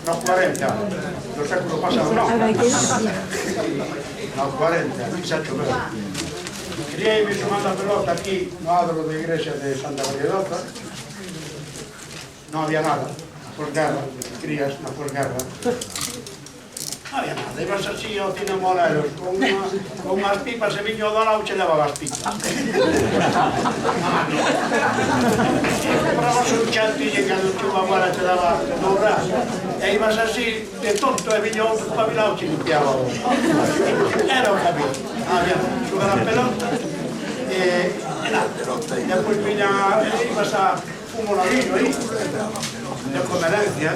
no 40, do século pasado, no. No 40, fixacho ben. Criei-me xogando a pelota aquí no adro da igrexa de Santa Mariedota. Non había nada, posguerra, crías na posguerra. Non había nada, ibas así ao cine Morelos con unhas pipas e viño do lado che levaba as pipas. Comprabas un chantillo que cando tu abuela te daba no brazo e ibas así de tonto e viño outro pabilao che limpiaba o... Era o cabelo, había xogar a pelota e nada. Depois viña, ibas a un moradillo aí de conveniencia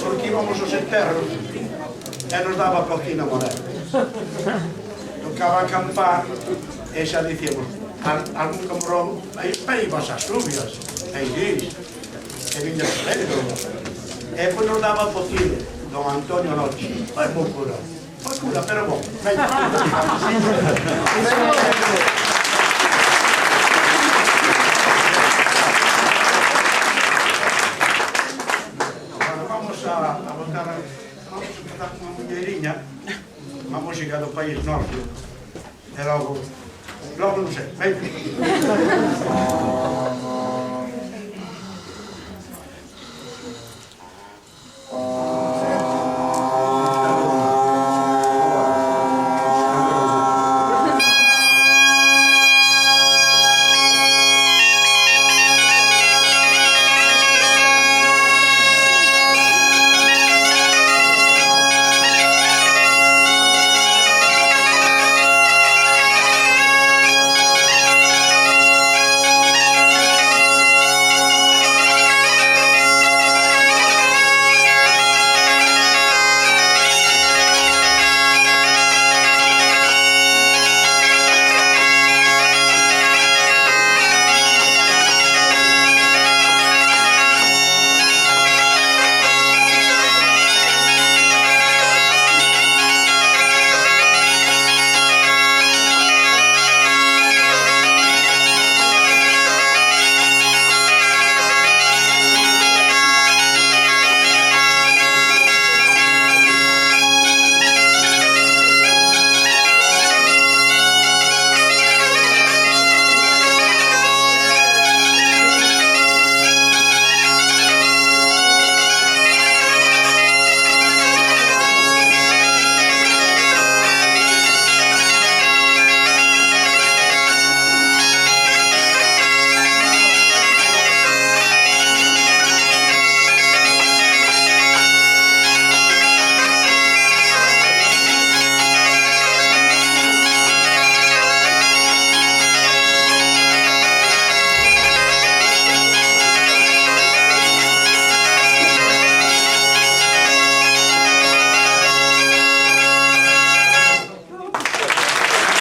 porque íbamos aos enterros e nos daba cocina moderna. Tocaba acampar e xa dicíamos algún camorón, aí ibas as lluvias, aí dis, e viña Toledo. E pois nos daba cocina, don Antonio Noche. Foi moi cura, pero bon. Unha mulleiriña, unha música do país norte, e logo non sei, ven.